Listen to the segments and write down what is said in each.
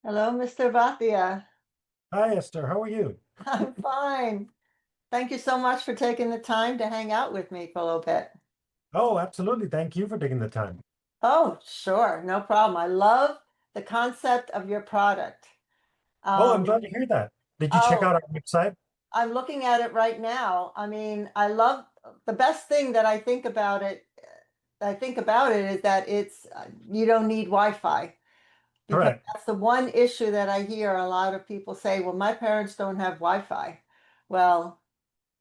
Hello, Mr. Bhatia. Hi, Esther. How are you? I'm fine. Thank you so much for taking the time to hang out with me for a little bit. Oh, absolutely. Thank you for taking the time. Oh, sure, no problem. I love the concept of your product. Oh, I'm Um, glad to hear that. Did you check out oh, our website? I'm looking at it right now. I mean, I love the best thing that I think about it is that it's you don't need Wi-Fi because Correct. that's the one issue that I hear a lot of people say, well, my parents don't have Wi-Fi. Well,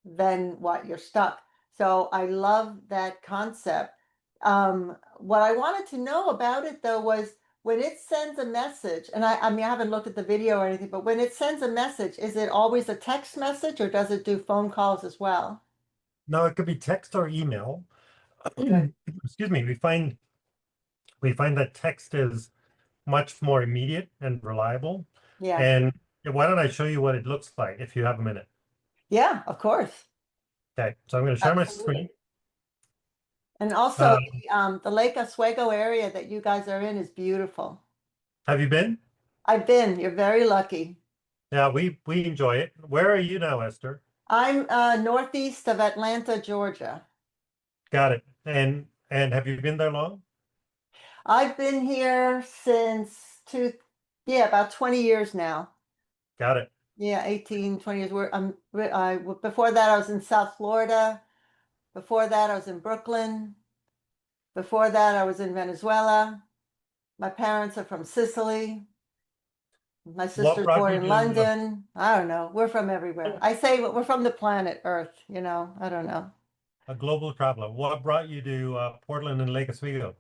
then what? You're stuck. So I love that concept. What I wanted to know about it though was when it sends a message, and I mean, I haven't looked at the video or anything, but when it sends a message, is it always a text message or does it do phone calls as well? No, it could be text or email. Excuse me. We find that text is much more immediate and reliable. Yeah. And why don't I show you what it looks like if you have a minute? Yeah, of course. Okay, so I'm going to share my screen. Absolutely. And also Uh, the Lake Oswego area that you guys are in is beautiful. have you been? I've been. You're very lucky. Yeah, we enjoy it. Where are you now, Esther? I'm northeast of Atlanta, Georgia. Got it. And have you been there long? I've been here since yeah, about 20 years now. Got it. Yeah, 18, 20 years. Before that, I was in South Florida. Before that, I was in Brooklyn. Before that, I was in Venezuela. My parents are from Sicily. My What sister's brought born you in to London. I don't know. We're from everywhere. I say we're from the planet Earth, I don't know. a global traveler? What brought you to Portland and Lake Oswego?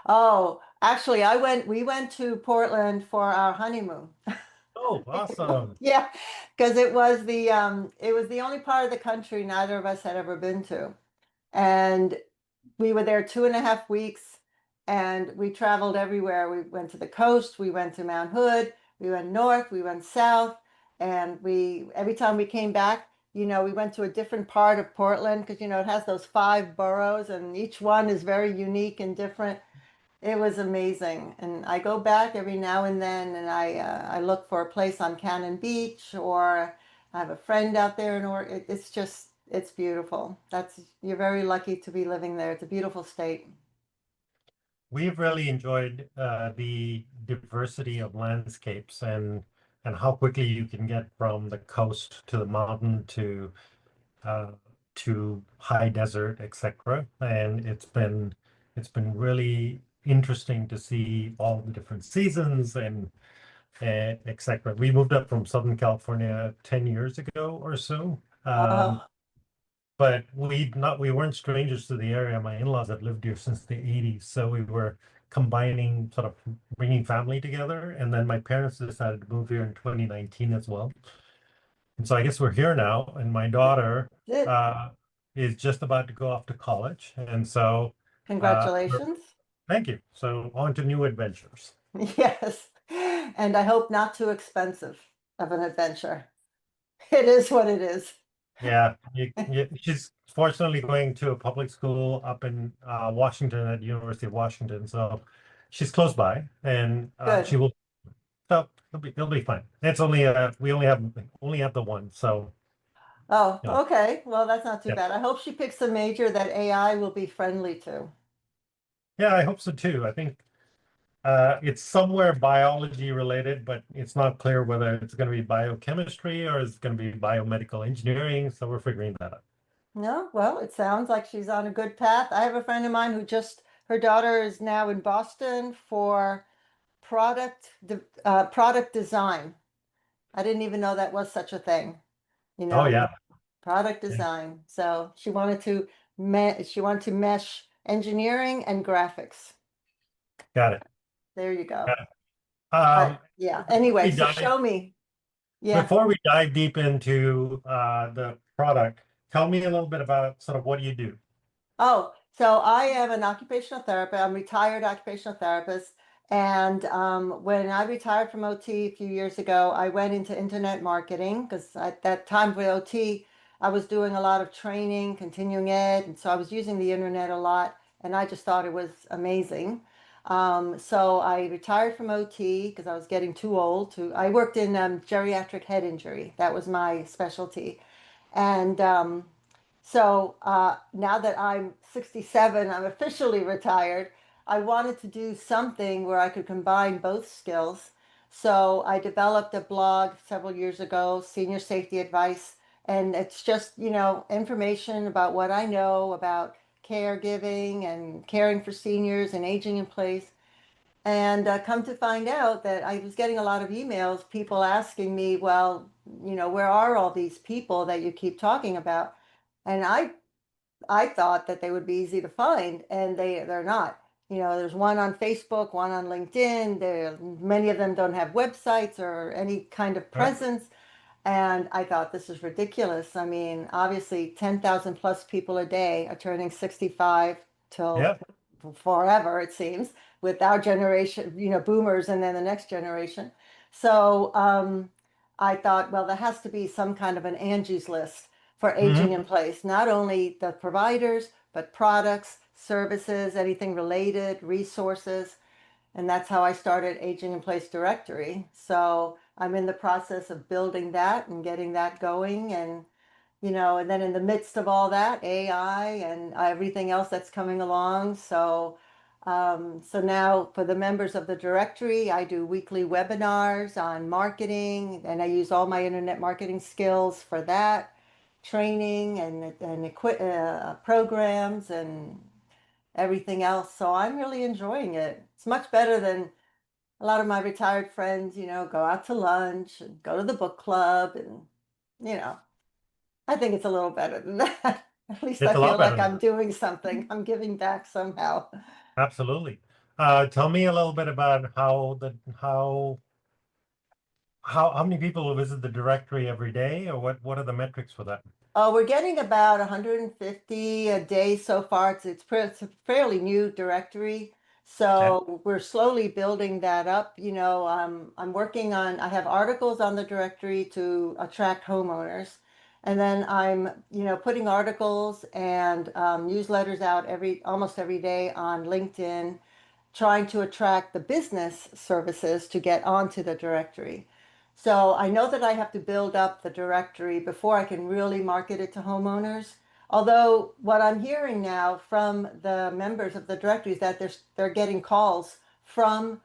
Oh, actually, we went to Portland for our honeymoon. Oh, awesome. Yeah, because it was the only part of the country neither of us had ever been to. And we were there 2.5 weeks and we traveled everywhere. We went to the coast, we went to Mount Hood, we went north, we went south, and we every time we came back, we went to a different part of Portland because it has those five boroughs and each one is very unique and different. It was amazing. And I go back every now and then and I look for a place on Cannon Beach or I have a friend out there it's just it's beautiful. You're very lucky to be living there. It's a beautiful state. We've really enjoyed the diversity of landscapes and how quickly you can get from the coast to the mountain uh, to high desert, etc. And it's been really interesting to see all the different seasons and etc. We moved up from Southern California 10 years ago or so. Oh, But we weren't strangers to the area. My in-laws had lived here since the 80s, so we were combining, sort of bringing family together. And then my parents decided to move here in 2019 as well. And so I guess we're here now, and my daughter it. uh, is just about to go off to college. And so Congratulations. thank you. So on to new adventures. Yes. And I hope not too expensive of an adventure. It is what it is. Yeah, she's fortunately going to a public school up in Washington at University of Washington. So she's close by, and she Good. will. So it'll be fine. It's only we only have the one. So Oh, you know, okay. Well, that's not too yeah, bad. I hope she picks a major that AI will be friendly to. yeah, I hope so too. I think it's somewhere biology related, but it's not clear whether it's going to be biochemistry or it's going to be biomedical engineering. So we're figuring that out. No, well, it sounds like she's on a good path. I have a friend of mine her daughter is now in Boston for product design. I didn't even know that was such a thing, you Oh know, yeah, product yeah, design. So she wanted to mesh engineering and graphics. got it. There you Got go. it. But yeah, Before anyway, we so dive show me. Yeah. Before we dive deep into the product, tell me a little bit about sort of what do you do? Oh, so I am an occupational therapist. I'm a retired occupational therapist. And when I retired from OT a few years ago, I went into internet marketing because at that time with OT, I was doing a lot of training, continuing ed. And so I was using the internet a lot. And I just thought it was amazing. So I retired from OT because I was getting too old to. I worked in geriatric head injury. That was my specialty. And now that I'm 67, I'm officially retired. I wanted to do something where I could combine both skills. So I developed a blog several years ago, Senior Safety Advice, and it's just, information about what I know about caregiving and caring for seniors and aging in place. And come to find out that I was getting a lot of emails, people asking me, well, where are all these people that you keep talking about? And I thought that they would be easy to find, and they're not. There's one on Facebook, one on LinkedIn. Many of them don't have websites or any kind of Right. presence. And I thought this is ridiculous. I mean, obviously, 10,000 plus people a day are turning 65 till Yeah. forever, it seems, with our generation, boomers, and then the next generation. So I thought, well, there has to be some kind of an Angie's List for aging Hmm. in place, not only the providers, but products, services, anything related, resources. And that's how I started Aging in Place Directory. So I'm in the process of building that and getting that going. And then in the midst of all that, AI and everything else that's coming along. So now for the members of the directory, I do weekly webinars on marketing, and I use all my internet marketing skills for that, training and programs and everything else. So I'm really enjoying it. It's much better than a lot of my retired friends, go out to lunch and go to the book club and, you know, I think it's a little better than that. At least I It's a lot feel better like than I'm that. doing something. I'm giving back somehow. Absolutely. Tell me a little bit about how many people visit the directory every day, or what are the metrics for that? Oh, we're getting about 150 a day so far. It's a fairly new directory. Okay. So we're slowly building that up. I'm working on, I have articles on the directory to attract homeowners. And then I'm, putting articles and newsletters out almost every day on LinkedIn, trying to attract the business services to get onto the directory. So I know that I have to build up the directory before I can really market it to homeowners. Although what I'm hearing now from the members of the directory is that they're getting calls from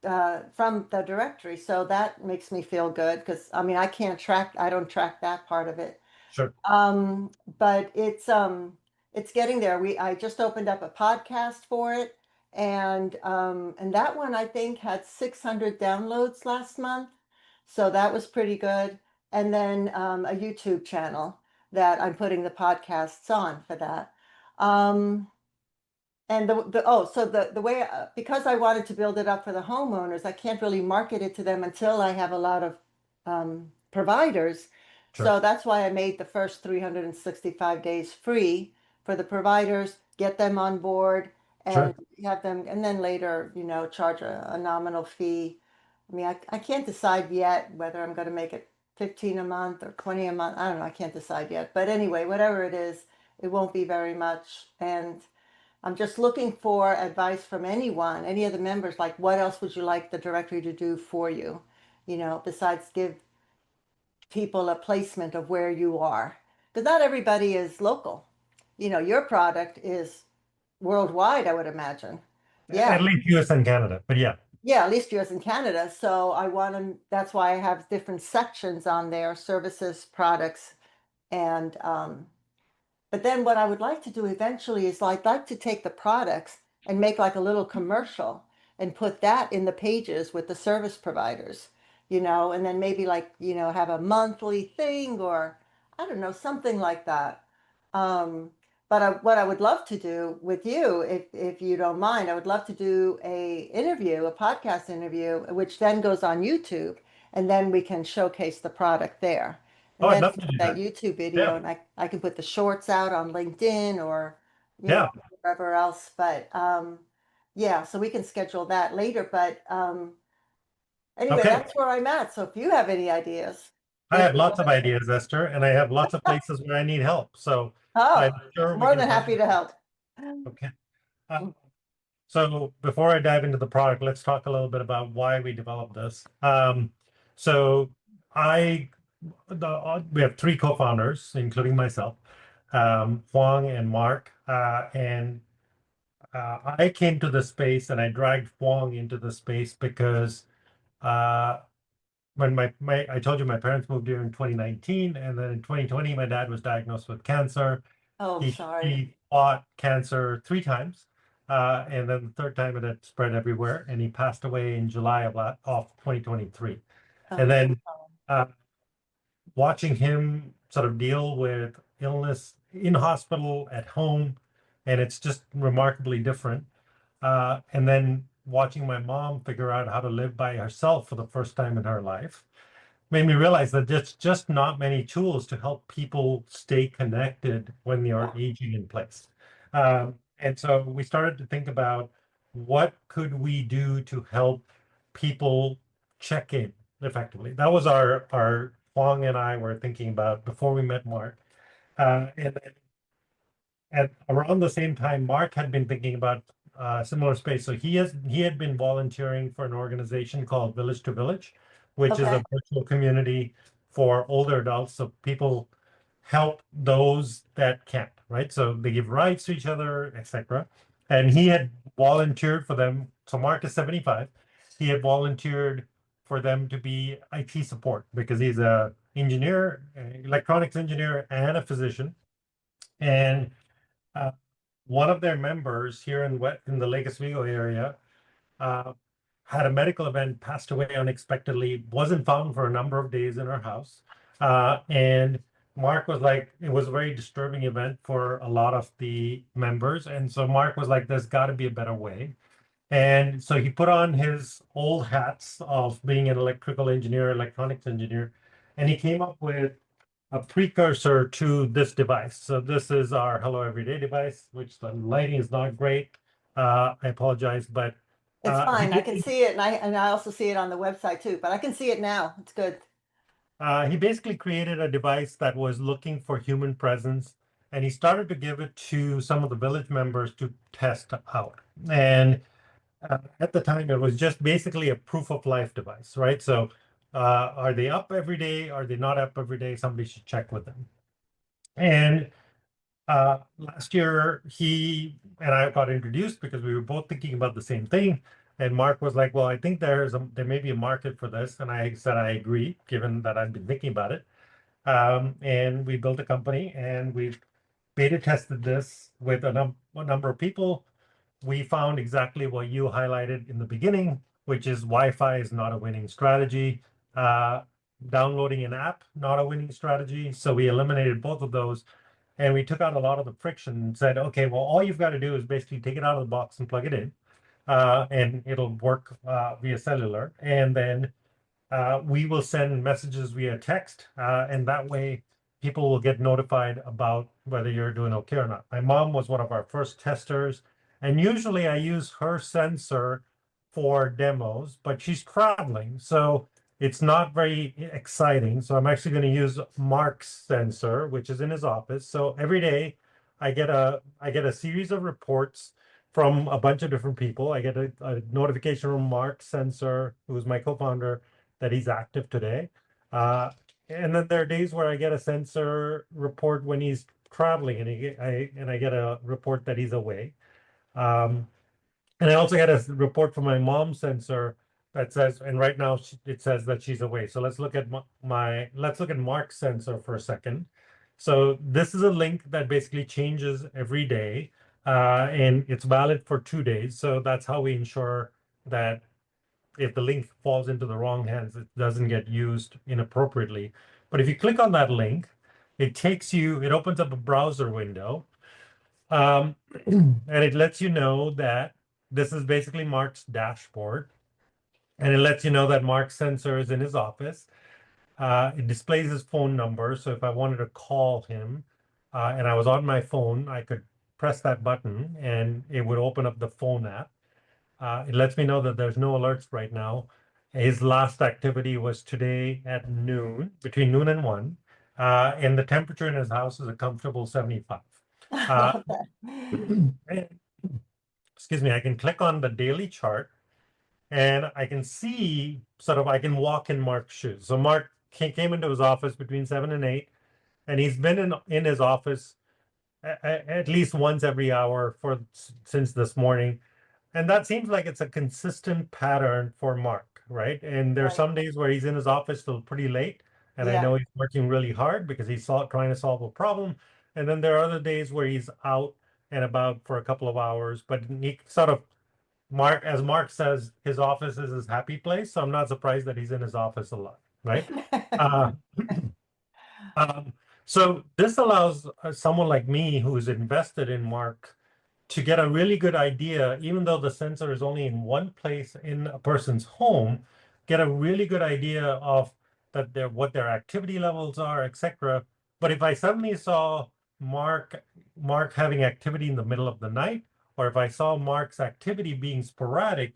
the directory. So that makes me feel good because I mean I don't track that part of it. Sure. But it's getting there. I just opened up a podcast for it, and that one I think had 600 downloads last month, so that was pretty good. And then a YouTube channel that I'm putting the podcasts on for that. Um, and the way because I wanted to build it up for the homeowners, I can't really market it to them until I have a lot of providers. Sure. So that's why I made the first 365 days free for the providers, get them on board and Sure. have them, and then later, charge a nominal fee. I mean, I can't decide yet whether I'm going to make it 15 a month or 20 a month. I don't know. I can't decide yet. But anyway, whatever it is, it won't be very much. And I'm just looking for advice from anyone, any of the members, like what else would you like the directory to do for you? Besides give people a placement of where you are. Because not everybody is local. Your product is worldwide, I would imagine. At Yeah. least US and Canada, but yeah. Yeah, at least US and Canada. So that's why I have different sections on there, services, products, and but then what I would like to do eventually is I'd like to take the products and make like a little commercial and put that in the pages with the service providers, and then maybe like, have a monthly thing or I don't know, something like that. Um, but what I would love to do with you, if you don't mind, I would love to do a podcast interview, which then goes on YouTube, and then we can showcase the product there. Oh, And I'd then love to do that that. YouTube Yeah. video, and I can put the shorts out on LinkedIn or, Yeah. wherever else. But yeah, so we can schedule that later. But anyway, Okay. that's where I'm at. So if you have any ideas, I feel have free to lots of let me know. ideas, Esther, and I have lots of places where I need help. So I'm Oh, sure we more can than find. happy to help. Okay. Uh, So before I dive into the product, let's talk a little bit about why we developed this. So I, we have three co-founders, including myself, Huang and Mark, and I came to the space and I dragged Huang into the space because uh, when I told you my parents moved here in 2019, and then in 2020 my dad was diagnosed with cancer. Oh, sorry. He fought cancer three times, and then the third time it had spread everywhere, and he passed away in July of 2023. And Oh, then uh, watching him sort of deal with illness in hospital, at home, and it's just remarkably different. And then watching my mom figure out how to live by herself for the first time in her life made me realize that there's just not many tools to help people stay connected when they are aging in place. And so we started to think about what could we do to help people check in effectively. That was our Huang and I were thinking about before we met Mark. And then at around the same time, Mark had been thinking about similar space. So he had been volunteering for an organization called Village to Village, which is okay. a virtual community for older adults. So people help those that can't, right? So they give rides to each other, etc. And he had volunteered for them. So Mark is 75. He had volunteered for them to be IT support because he's a engineer, electronics engineer, and a physician. And uh, one of their members here in the Lake Oswego area uh, had a medical event, passed away unexpectedly, wasn't found for a number of days in her house. And Mark was like, it was a very disturbing event for a lot of the members. And so Mark was like, there's got to be a better way. And so he put on his old hats of being an electrical engineer, electronics engineer, and he came up with a precursor to this device. So this is our Hello Everyday device, which the lighting is not great. I apologize, but It's he fine. I can basically, see it, and I also see it on the website too, but I can see it now. It's good. he basically created a device that was looking for human presence, and he started to give it to some of the village members to test out. And at the time, it was just basically a proof of life device, right? So are they up every day? Are they not up every day? Somebody should check with them. And last year, he and I got introduced because we were both thinking about the same thing. And Mark was like, "Well, I think there may be a market for this." And I said, "I agree, given that I've been thinking about it." And we built a company, and we've beta tested this with a number of people. We found exactly what you highlighted in the beginning, which is Wi-Fi is not a winning strategy. Uh, Downloading an app, not a winning strategy. So we eliminated both of those, and we took out a lot of the friction and said, okay, well, all you've got to do is basically take it out of the box and plug it in, and it'll work via cellular. And then we will send messages via text, and that way people will get notified about whether you're doing okay or not. My mom was one of our first testers, and usually I use her sensor for demos, but she's traveling, so it's not very exciting. So I'm actually going to use Mark's sensor, which is in his office. So every day I get a series of reports from a bunch of different people. I get a notification from Mark's sensor, who's my co-founder, that he's active today. And then there are days where I get a sensor report when he's traveling, and I get a report that he's away. Um, and I also get a report from my mom's sensor that says, and right now it says that she's away. So let's look at let's look at Mark's sensor for a second. So this is a link that basically changes every day, and it's valid for 2 days. So that's how we ensure that if the link falls into the wrong hands, it doesn't get used inappropriately. But if you click on that link, it opens up a browser window, um, and it lets you know that this is basically Mark's dashboard. And it lets you know that Mark's sensor is in his office. It displays his phone number. So if I wanted to call him and I was on my phone, I could press that button and it would open up the phone app. It lets me know that there's no alerts right now. His last activity was today at noon, between noon and 1. And the temperature in his house is a comfortable 75. I Uh, love that. and excuse me, I can click on the daily chart and I can see sort of, I can walk in Mark's shoes. So Mark came into his office between 7 and 8, and he's been in his office at least once every hour since this morning. And that seems like it's a consistent pattern for Mark, right? And there's Right. some days where he's in his office till pretty late, and I Yeah. know he's working really hard because he's trying to solve a problem. And then there are other days where he's out and about for a couple of hours, but he sort of as Mark says, his office is his happy place. So I'm not surprised that he's in his office a lot, right? Uh, um, so this allows someone like me who is invested in Mark to get a really good idea, even though the sensor is only in one place in a person's home, get a really good idea of what their activity levels are, etc. But if I suddenly saw Mark having activity in the middle of the night, or if I saw Mark's activity being sporadic,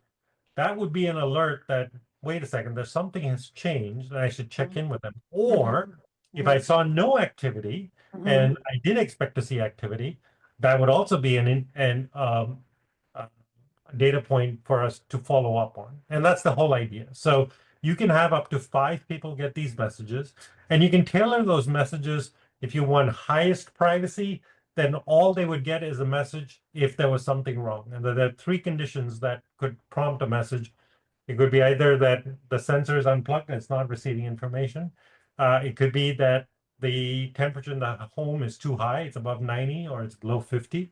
that would be an alert that, wait a second, there's something has changed and I should check in with them. Or if I saw no activity Mhm. and I did expect to see activity, that would also be a data point for us to follow up on. And that's the whole idea. So you can have up to 5 people get these messages, and you can tailor those messages. If you want highest privacy, then all they would get is a message if there was something wrong. And there are 3 conditions that could prompt a message. It could be either that the sensor is unplugged and it's not receiving information. It could be that the temperature in the home is too high, it's above 90 or it's below 50,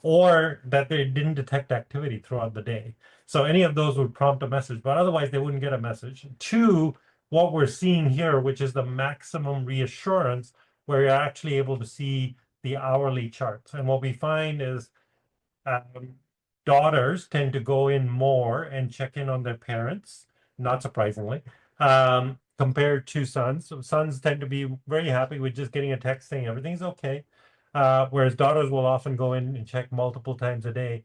or that they didn't detect activity throughout the day. So any of those would prompt a message, but otherwise they wouldn't get a message. 2, what we're seeing here, which is the maximum reassurance, where you're actually able to see the hourly charts. And what we find is um, daughters tend to go in more and check in on their parents, not surprisingly, compared to sons. So sons tend to be very happy with just getting a text saying everything's okay, whereas daughters will often go in and check multiple times a day.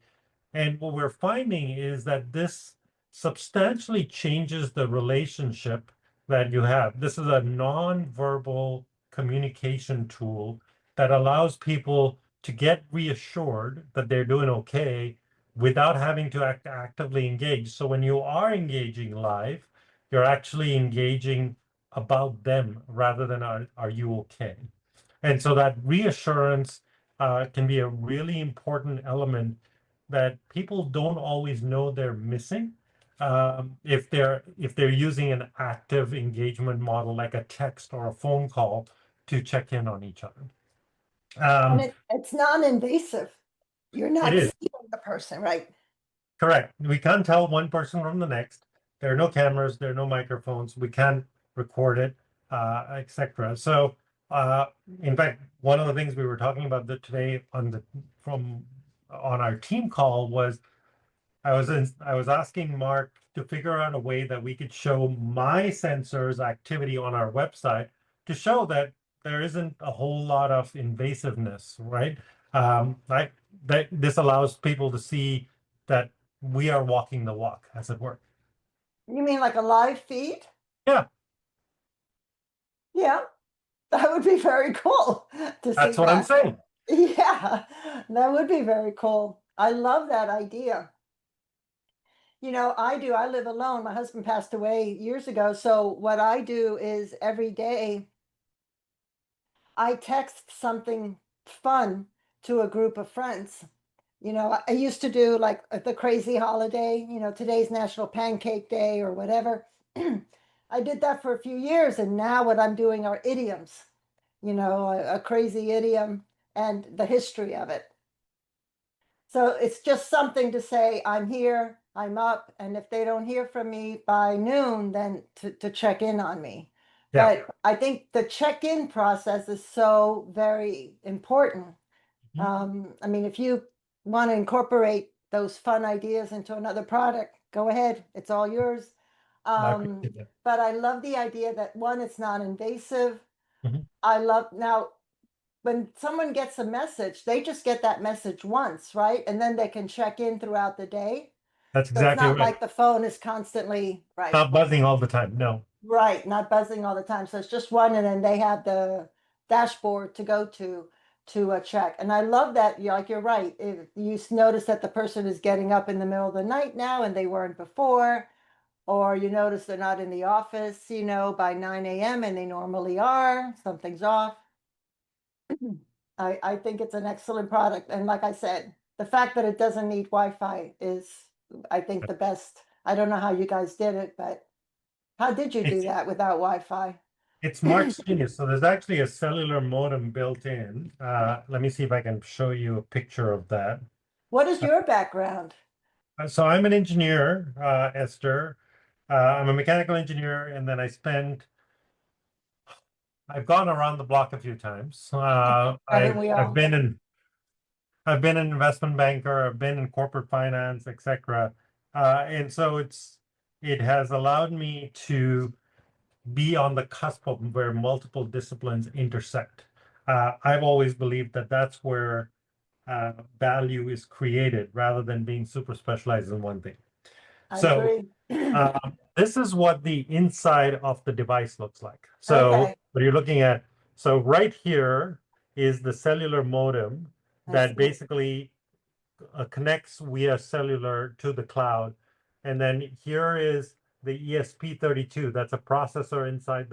And what we're finding is that this substantially changes the relationship that you have. This is a non-verbal communication tool that allows people to get reassured that they're doing okay without having to actively engage. So when you are engaging live, you're actually engaging about them rather than are you okay? And so that reassurance can be a really important element that people don't always know they're missing if they're using an active engagement model like a text or a phone call to check in on each other. And Um, it's non-invasive. You're it not is seeing the person, right? correct. We can't tell one person from the next. There are no cameras, there are no microphones. We can't record it, etc. So, uh, in fact, one of the things we were talking about today on our team call was I was asking Mark to figure out a way that we could show my sensors activity on our website to show that there isn't a whole lot of invasiveness, right? Like that this allows people to see that we are walking the walk, as it were. You mean like a live feed? Yeah, Yeah, that would be very cool to see that's what I'm that. saying. Yeah, that would be very cool. I love that idea. I live alone. My husband passed away years ago. So what I do is every day I text something fun to a group of friends. I used to do like the crazy holiday, today's National Pancake Day or whatever. I did that for a few years, and now what I'm doing are idioms, a crazy idiom and the history of it. So it's just something to say, I'm here, I'm up, and if they don't hear from me by noon, then to check in on me. Yeah. But I think the check-in process is so very important. I mean, if you want to incorporate those fun ideas into another product, go ahead, it's all yours. I Um, appreciate that. but I love the idea that one, it's not invasive. Mhm. I love now when someone gets a message, they just get that message once, right? And then they can check in throughout the day. That's So it's exactly not right. like the phone is constantly, right, Not buzzing all the time. No. right, not buzzing all the time. So it's just one, and then they have the dashboard to go to to check. And I love that, like you're right. If you notice that the person is getting up in the middle of the night now and they weren't before, or you notice they're not in the office, by 9 a.m. and they normally are, something's off. I think it's an excellent product. And like I said, the fact that it doesn't need Wi-Fi is, I think, the best. I don't know how you guys did it, but how did you do It's that without Wi-Fi? it's Mark's Genius. So there's actually a cellular modem built in. Let me see if I can show you a picture of that. What is your background? So I'm an engineer, Esther. I'm a mechanical engineer, and then I've gone around the block a few times. Haven't we I've all? been an investment banker, I've been in corporate finance, etc. And so it has allowed me to be on the cusp of where multiple disciplines intersect. I've always believed that that's where value is created rather than being super specialized in one thing. I So agree. this is what the inside of the device looks like. So Okay, what you're looking at, so right here is the cellular modem I that see. basically connects via cellular to the cloud. And then here is the ESP32. That's a processor inside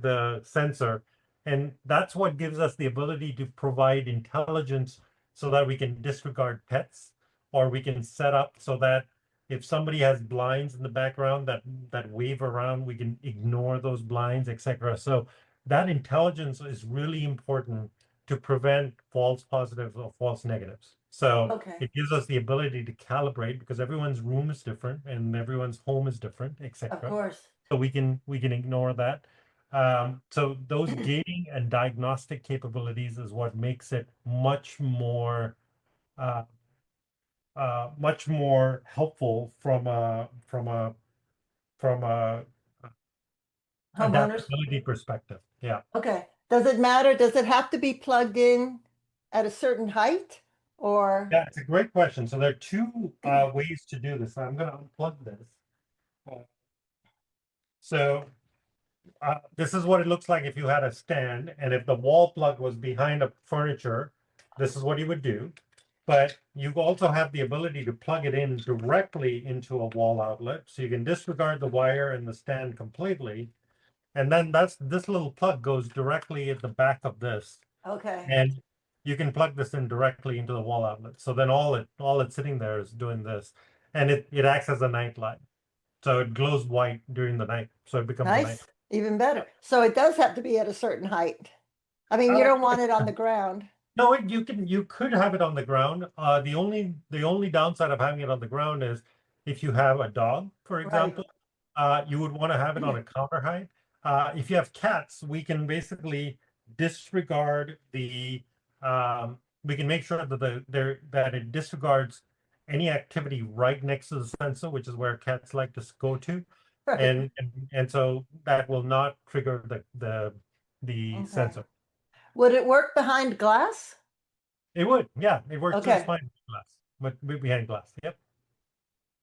the sensor. And that's what gives us the ability to provide intelligence so that we can disregard pets, or we can set up so that if somebody has blinds in the background that wave around, we can ignore those blinds, etc. So that intelligence is really important to prevent false positives or false negatives. So Okay, it gives us the ability to calibrate because everyone's room is different and everyone's home is different, of etc. course. So we can ignore that. So those gating and diagnostic capabilities is what makes it uh, much more helpful from a Homeowners. adaptability perspective. Yeah. Okay. Does it matter? Does it have to be plugged in at a certain height or? Yeah, it's a great question. So there are two ways to do this. I'm going to unplug this. Uh, So this is what it looks like if you had a stand, and if the wall plug was behind a furniture, this is what you would do. But you also have the ability to plug it in directly into a wall outlet, so you can disregard the wire and the stand completely. And then this little plug goes directly at the back of this, Okay, and you can plug this in directly into the wall outlet. So then all it's sitting there is doing this, and it acts as a night light. So it glows white during the night. So it becomes a night. nice. Even better. So it does have to be at a certain height. I mean, you Uh, don't want it on the ground. no, you could have it on the ground. The only downside of having it on the ground is if you have a dog, for Right. example, you would want to have it on a counter height. If you have cats, we can basically disregard we can make sure that that it disregards any activity right next to the sensor, which is where cats like to go to, Right. and so that will not trigger the Okay. sensor. Would it work behind glass? It would, yeah, it works just Okay. fine with glass, but behind glass. Yep,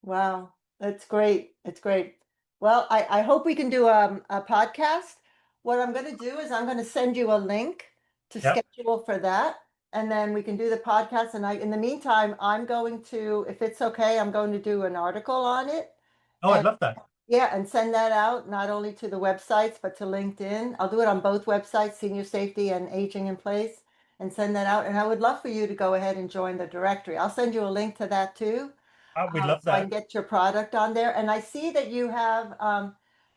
Wow. That's great. It's great. Well, I hope we can do a podcast. What I'm going to do is I'm going to send you a link to yep. schedule for that. And then we can do the podcast. And in the meantime, I'm going to, if it's okay, I'm going to do an article on it. Oh, I'd love that. Yeah, and send that out not only to the websites, but to LinkedIn. I'll do it on both websites, Senior Safety and Aging in Place, and send that out. And I would love for you to go ahead and join the directory. I'll send you a link to that too, We'd love so I can that. get your product on there. And I see that you have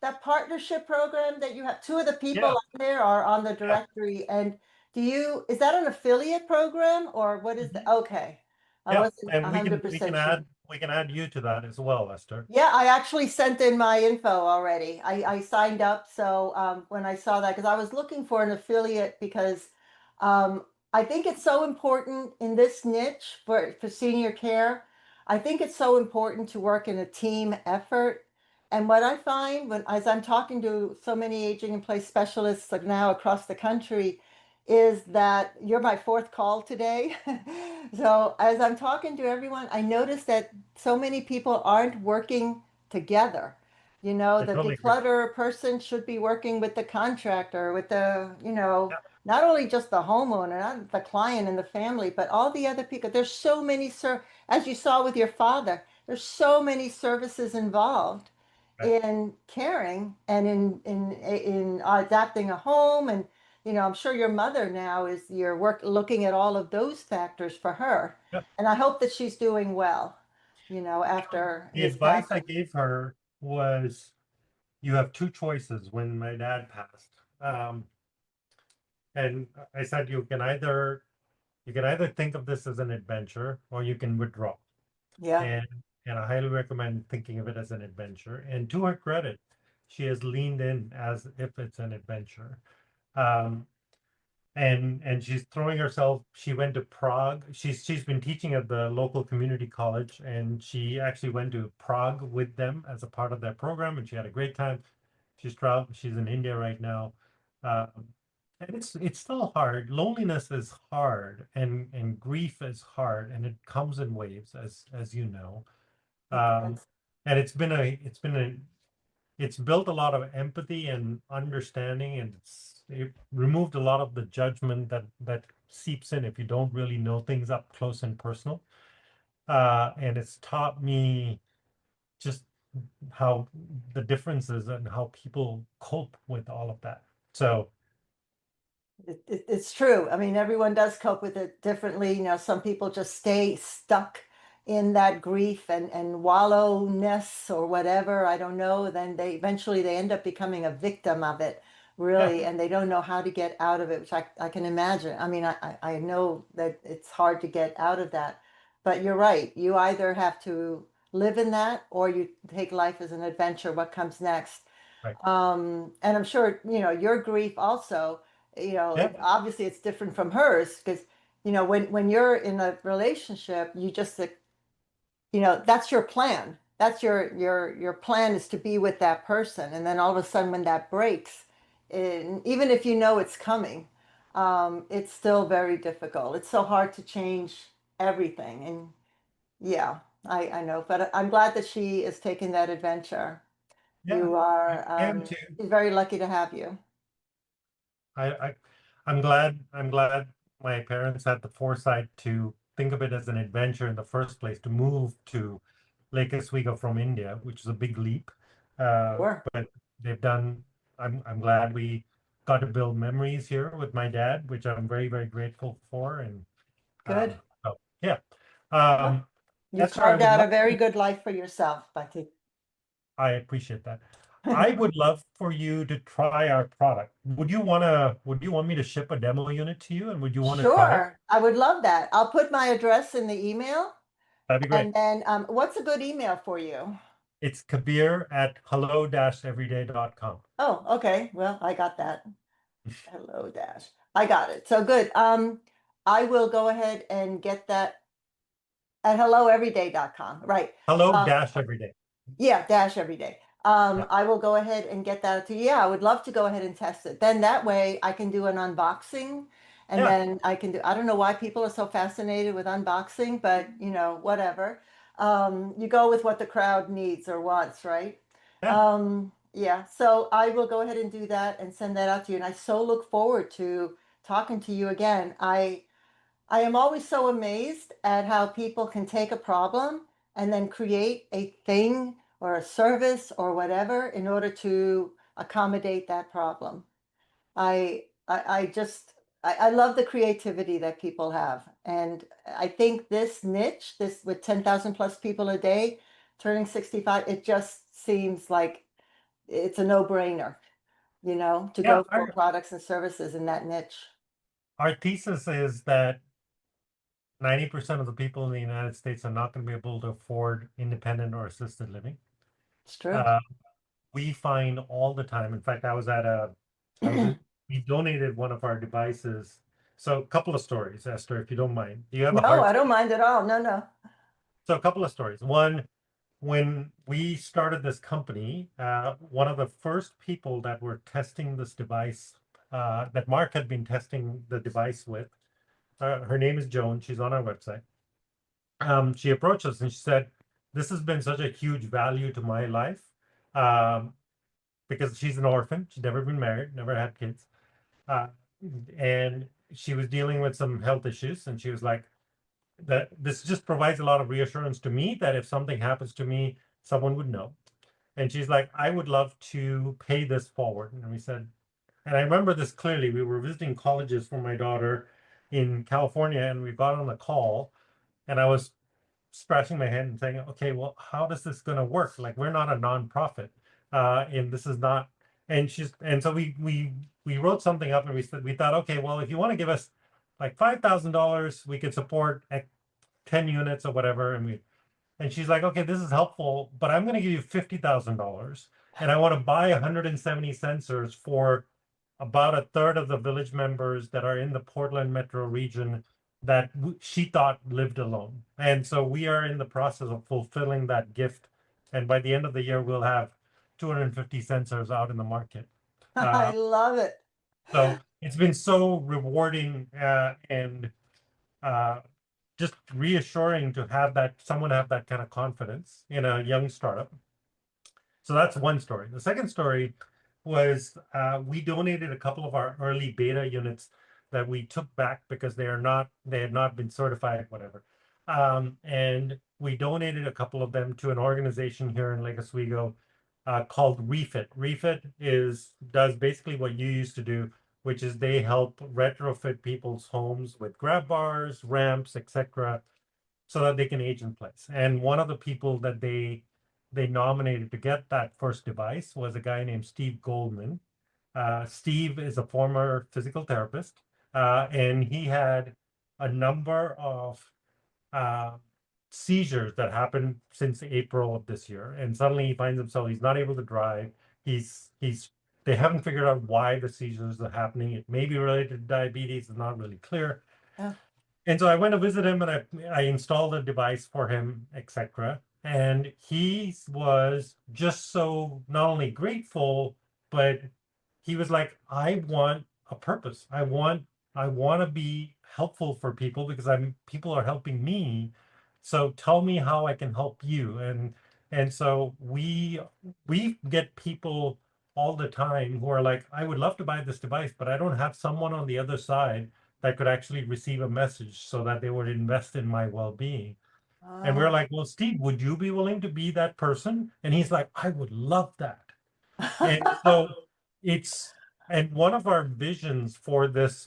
that partnership program that you have. Two of the people Yeah, on there are on the yeah. directory. And is that an affiliate program or what is the, Mhm. okay. I Yeah, wasn't and a we hundred can we can percent sure. add we can add you to that as well, Esther. Yeah, I actually sent in my info already. I signed up. So when I saw that, because I was looking for an affiliate because I think it's so important in this niche for senior care. I think it's so important to work in a team effort. And what I find as I'm talking to so many aging in place specialists like now across the country, is that you're my fourth call today. So as I'm talking to everyone, I notice that so many people aren't working together. I The totally agree. declutter person should be working with the contractor, with the, Yeah, not only just the homeowner, not the client and the family, but all the other people. There's so many, as you saw with your father, there's so many services involved Right. in caring and in adapting a home. And I'm sure your mother now is your work looking at all of those factors for her. Yeah. And I hope that she's doing well, after The his advice I passing. gave her was you have two choices when my dad passed. And I said you can either think of this as an adventure or you can withdraw. Yeah, And and I highly recommend thinking of it as an adventure. And to her credit, she has leaned in as if it's an adventure. Um, and she's throwing herself. She went to Prague. She's been teaching at the local community college, and she actually went to Prague with them as a part of their program, and she had a great time. She's traveled. She's in India right now. And it's still hard. Loneliness is hard, and grief is hard, and it comes in waves, as you know. it Um, does. and it's built a lot of empathy and understanding, and it removed a lot of the judgment that seeps in if you don't really know things up close and personal. And it's taught me just how the differences and how people cope with all of that. So It's true. I mean, everyone does cope with it differently. Some people just stay stuck in that grief and wallowness or whatever. I don't know. Then they end up becoming a victim of it, yeah, really, and they don't know how to get out of it, which I can imagine. I mean, I know that it's hard to get out of that, but you're right. You either have to live in that or you take life as an adventure, what comes next. right. And I'm sure, your grief also, Yeah, obviously it's different from hers because, when you're in a relationship, you just, that's your plan. That's your plan is to be with that person. And then all of a sudden when that breaks, even if you know it's coming, it's still very difficult. It's so hard to change everything. And yeah, I know, but I'm glad that she is taking that adventure. yeah. You are, I am too. she's very lucky to have you. I, I I'm glad my parents had the foresight to think of it as an adventure in the first place, to move to Lake Oswego from India, which is a big leap. Sure. But they've done. I'm glad we got to build memories here with my dad, which I'm very, very grateful for. And Good. so yeah. Well, Um, you've Esther, I carved would out a love very to. good life for yourself, Bati. I appreciate that. I would love for you to try our product. Would you want me to ship a demo unit to you, and would you want to try it? Sure. I would love that. I'll put my address in the email. That'd be great. And then what's a good email for you? It's Kabir at hello-everyday.com. Oh, okay. Well, I got that. Hello dash. I got it. So good. I will go ahead and get that at helloeveryday.com. Right. Um, Hello-everyday. Yeah, dash every day. Yeah. I will go ahead and get that to you. Yeah, I would love to go ahead and test it. Then that way I can do an unboxing and Yeah. then I don't know why people are so fascinated with unboxing, but whatever. You go with what the crowd needs or wants, right? Yeah. Yeah, so I will go ahead and do that and send that out to you. And I so look forward to talking to you again. I am always so amazed at how people can take a problem and then create a thing or a service or whatever in order to accommodate that problem. I just I love the creativity that people have. And I think this niche, this with 10,000 plus people a day, turning 65, it just seems like it's a no-brainer, to Yeah. go for products and services in that niche. Our thesis is that 90% of the people in the United States are not going to be able to afford independent or assisted living. It's true. Uh, we find all the time. In fact, we donated one of our devices. So a couple of stories, Esther, if you don't mind. Do you have a No, heart? I don't mind at all. No, no. So a couple of stories. One, when we started this company, one of the first people that were testing this device, that Mark had been testing the device with, her name is Joan. She's on our website. She approached us and she said, "This has been such a huge value to my life, um, because she's an orphan. She's never been married, never had kids. Uh, and she was dealing with some health issues, and she was like, that this just provides a lot of reassurance to me that if something happens to me, someone would know. And she's like, I would love to pay this forward. And we said, and I remember this clearly. We were visiting colleges for my daughter in California, and we got on the call, and I was scratching my head and saying, okay, well, how does this going to work? Like, we're not a nonprofit, and this is not. And so we wrote something up, and we said we thought, okay, well, if you want to give us like $5,000, we could support 10 units or whatever, and she's like, okay, this is helpful, but I'm going to give you $50,000, and I want to buy 170 sensors for about a third of the village members that are in the Portland metro region that she thought lived alone. And so we are in the process of fulfilling that gift. And by the end of the year, we'll have 250 sensors out in the market. I love it. So it's been so rewarding and uh, just reassuring to have that someone have that kind of confidence in a young startup. So that's one story. The second story was we donated a couple of our early beta units that we took back because they had not been certified, whatever. And we donated a couple of them to an organization here in Lake Oswego called Refit. Refit does basically what you used to do, which is they help retrofit people's homes with grab bars, ramps, etc., so that they can age in place. And one of the people that they nominated to get that first device was a guy named Steve Goldman. Steve is a former physical therapist, and he had a number of uh, seizures that happened since April of this year, and suddenly he finds himself he's not able to drive. He's they haven't figured out why the seizures are happening. It may be related to diabetes, it's not really clear. Oh, And so I went to visit him, and I installed a device for him, etc. And he was just so not only grateful, but he was like, I want a purpose. I want to be helpful for people because people are helping me. So tell me how I can help you. And so we get people all the time who are like, I would love to buy this device, but I don't have someone on the other side that could actually receive a message so that they would invest in my well-being. And we're like, well, Steve, would you be willing to be that person? And he's like, I would love that. And so it's and one of our visions for this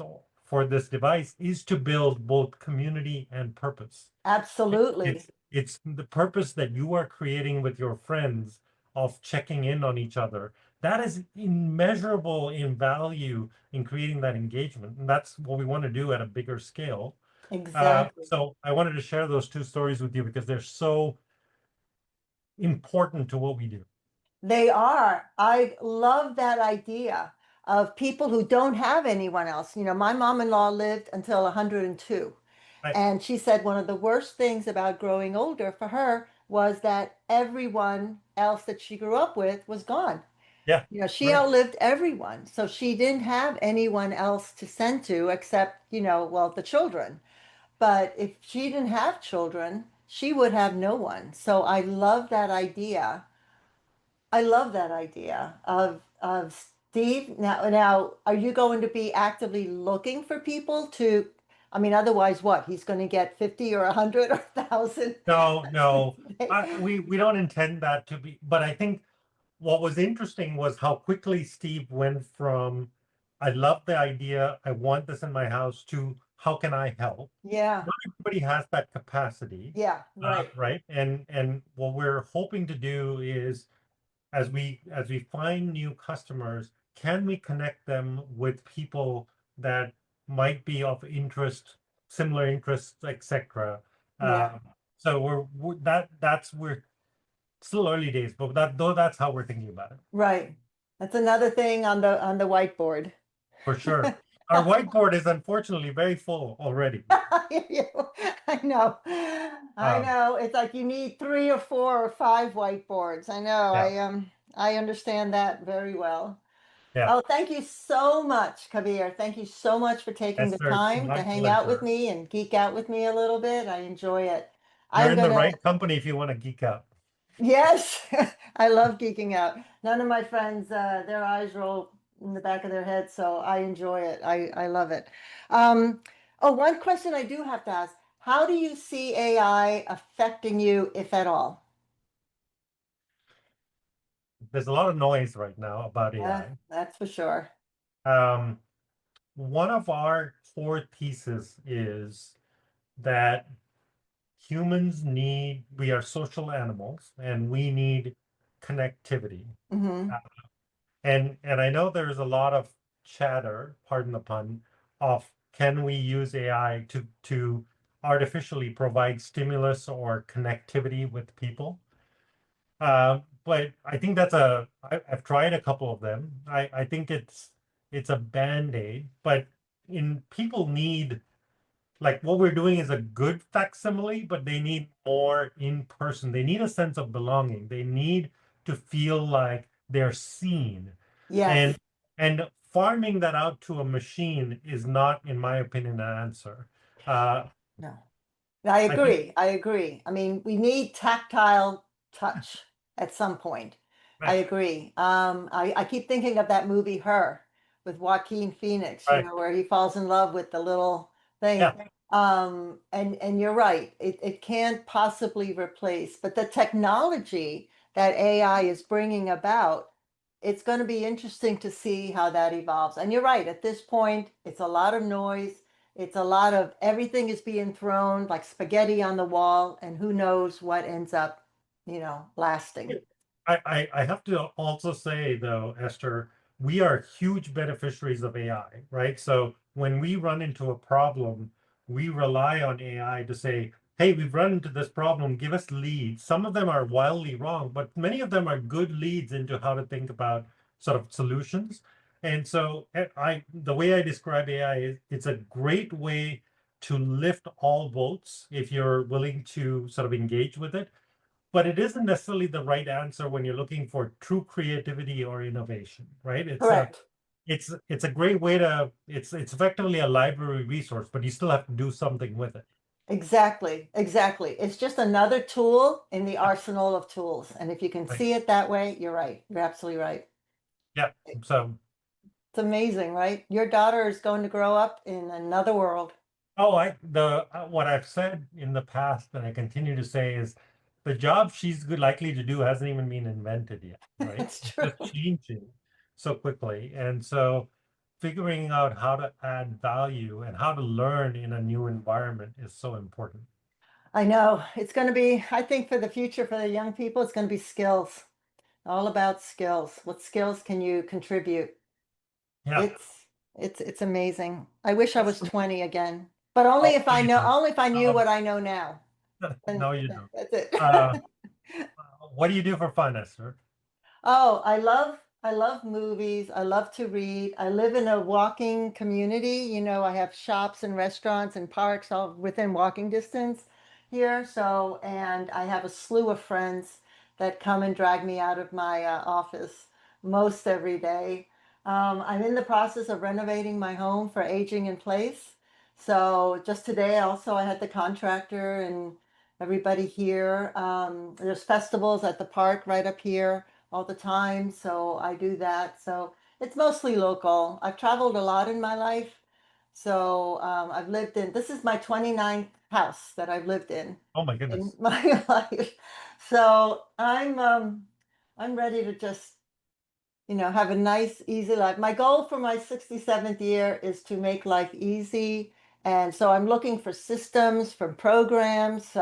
device is to build both community and purpose. absolutely. It's the purpose that you are creating with your friends of checking in on each other. That is immeasurable in value in creating that engagement. And that's what we want to do at a bigger scale. Exactly. So I wanted to share those two stories with you because they're so important to what we do. They are. I love that idea of people who don't have anyone else. You know, my mom-in-law lived until 102, I, and she said one of the worst things about growing older for her was that everyone else that she grew up with was gone. yeah, You know, she right. outlived everyone, so she didn't have anyone else to send to except, well, the children. But if she didn't have children, she would have no one. So I love that idea. I love that idea of Steve. Now, are you going to be actively looking for people to, I mean, otherwise what? He's going to get 50 or 100 or 1,000. No, no, we don't intend that to be. But I think what was interesting was how quickly Steve went from, I love the idea, I want this in my house, to how can I help? Yeah, Not everybody has that capacity, yeah, right. right? And what we're hoping to do is as we find new customers, can we connect them with people that might be of interest, similar interests, etc. Yeah, So we're still early days, but that's how we're thinking about it right. That's another thing on the whiteboard. for sure. Our whiteboard is unfortunately very full already. I know. I Um, know. It's like you need 3 or 4 or 5 whiteboards. I know. yeah, I understand that very well. yeah. Oh, thank you so much, Kabir. Thank you so much for taking Yes, the sir. It's time to my hang out with pleasure. me and geek out with me a little bit. I enjoy it. You're I'm in the gonna, right company if you want to geek out. yes, I love geeking out. None of my friends, their eyes roll in the back of their head. So I enjoy it. I love it. Um, oh, one question I do have to ask. How do you see AI affecting you, if at all? There's a lot of noise right now about Yeah, AI. that's for sure. Um, One of our core theses is that we are social animals and we need connectivity. Hmm. Uh, and I know there's a lot of chatter, pardon the pun, of can we use AI to artificially provide stimulus or connectivity with people? But I think I've tried a couple of them. I think it's a band-aid, but in people need like what we're doing is a good facsimile, but they need more in person. They need a sense of belonging. They need to feel like they're seen. Yes. And and farming that out to a machine is not, in my opinion, an answer. Uh, No. I I think agree. I agree. I mean, we need tactile touch at some point. I right, agree. I keep thinking of that movie Her with Joaquin Phoenix, right, where he falls in love with the little yeah. thing. And you're right. It can't possibly replace, but the technology that AI is bringing about, it's going to be interesting to see how that evolves. And you're right. At this point, it's a lot of noise. It's a lot of everything is being thrown like spaghetti on the wall, and who knows what ends up, lasting. I have to also say though, Esther, we are huge beneficiaries of AI, right? So when we run into a problem, we rely on AI to say, hey, we've run into this problem, give us leads. Some of them are wildly wrong, but many of them are good leads into how to think about sort of solutions. And so the way I describe AI is it's a great way to lift all boats if you're willing to sort of engage with it, but it isn't necessarily the right answer when you're looking for true creativity or innovation, right? Correct. It's a great way to it's effectively a library resource, but you still have to do something with it. Exactly. Exactly. It's just another tool in the Yeah, arsenal of tools. And if you can right. see it that way, you're right. You're absolutely right. Yeah. So, It's amazing, right? Your daughter is going to grow up in another world. oh, I the what I've said in the past, and I continue to say is the job she's good likely to do hasn't even been invented yet, right? It's It's true. just changing so quickly, and so figuring out how to add value and how to learn in a new environment is so important. I know. It's going to be, I think for the future for the young people, it's going to be skills. All about skills. What skills can you contribute? Yeah. It's amazing. I wish I was That's 20 again, but oh, no, you don't. only if I knew Um, what I know now. And no, you don't. that's it. Uh, what do you do for fun, Esther? Oh, I love movies. I love to read. I live in a walking community. I have shops and restaurants and parks all within walking distance here. So, and I have a slew of friends that come and drag me out of my office most every day. I'm in the process of renovating my home for aging in place. So just today, also, I had the contractor and everybody here. There's festivals at the park right up here all the time. So I do that. So it's mostly local. I've traveled a lot in my life. So this is my 29th house that I've lived Oh my in goodness. my life. So I'm ready to just have a nice, easy life. My goal for my 67th year is to make life easy. And so I'm looking for systems, for programs,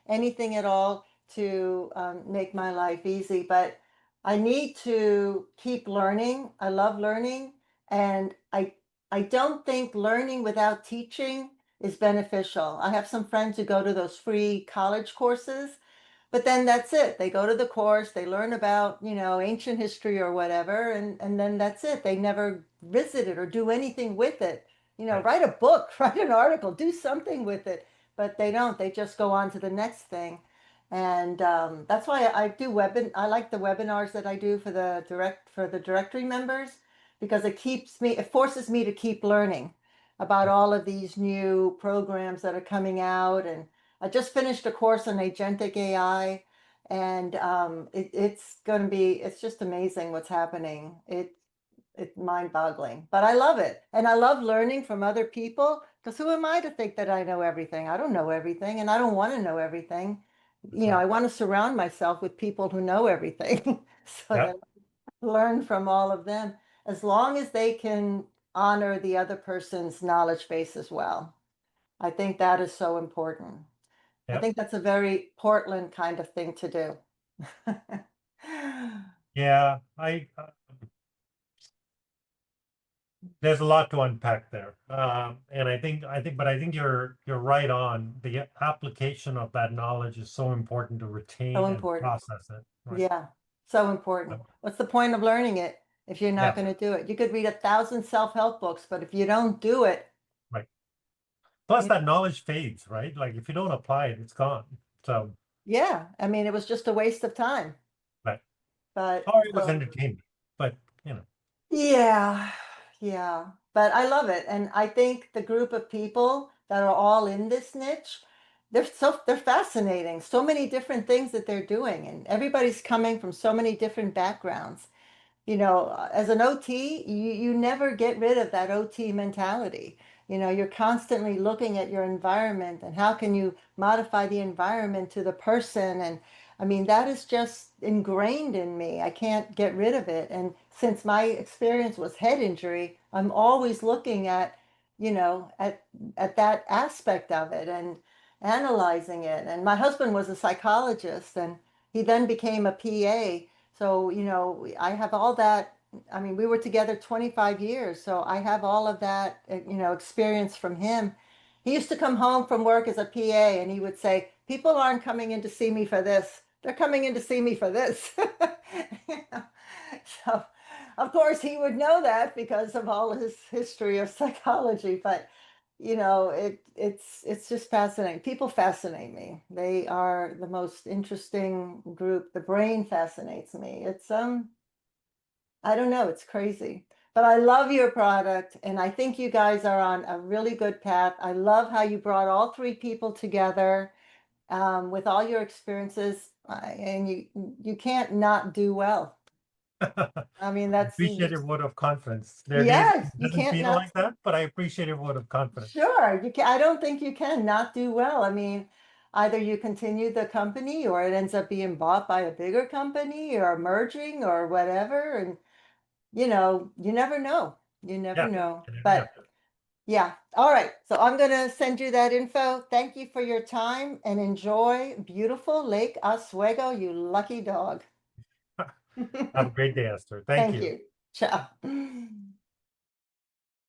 anything at all to make my life easy. But I need to keep learning. I love learning. And I don't think learning without teaching is beneficial. I have some friends who go to those free college courses, but then that's it. They go to the course, they learn about, ancient history or whatever, and then that's it. They never visit it or do anything with it. Right. Write a book, write an article, do something with it. But they don't. They just go on to the next thing. And that's why I like the webinars that I do for the directory members, because it forces me to keep learning about all of these new programs that are coming out. And I just finished a course on agentic AI, and it's just amazing what's happening. it's mind-boggling, but I love it. And I love learning from other people because who am I to think that I know everything? I don't know everything and I don't want to know everything. That's I right. want to surround myself with people who know everything so Yep. that I learn from all of them as long as they can honor the other person's knowledge base as well. I think that is so important. I Yep. think that's a very Portland kind of thing to do. Yeah. There's a lot to unpack there. And but I think you're right on. The application of that knowledge is so important to So retain and important. process it. Right. Yeah, so important. What's the point of learning it if you're not Yeah. going to do it? You could read 1,000 self-help books, but if you don't do it, Right. Plus you that know, knowledge fades, right? Like if you don't apply it, it's gone. So, yeah, I mean, it was just a waste of time. right. But Or it was so, entertainment, but yeah, yeah. But I love it. And I think the group of people that are all in this niche, they're fascinating. So many different things that they're doing, and everybody's coming from so many different backgrounds. As an OT, you never get rid of that OT mentality. You're constantly looking at your environment and how can you modify the environment to the person. And I mean, that is just ingrained in me. I can't get rid of it. And since my experience was head injury, I'm always looking at that aspect of it and analyzing it. And my husband was a psychologist and he then became a PA. So, I have all that. I mean, we were together 25 years, so I have all of that, experience from him. He used to come home from work as a PA and he would say, people aren't coming in to see me for this. They're coming in to see me for this. You know? So, of course, he would know that because of all his history of psychology, but it's just fascinating. People fascinate me. They are the most interesting group. The brain fascinates me. I don't know, it's crazy. But I love your product and I think you guys are on a really good path. I love how you brought all three people together with all your experiences, and you can't not do well. I mean, that's appreciate your vote of confidence. There are days yes, it you doesn't can't feel not. like that, but I appreciate your vote of confidence. Sure, you can. I don't think you can not do well. I mean, either you continue the company or it ends up being bought by a bigger company or merging or whatever. And you never know. You never Yeah, know. you never know. But yeah. All right. So I'm gonna send you that info. Thank you for your time and Yeah. enjoy beautiful Lake Oswego, you lucky dog. Have a great day, Esther. Thank Thank you. you. Ciao.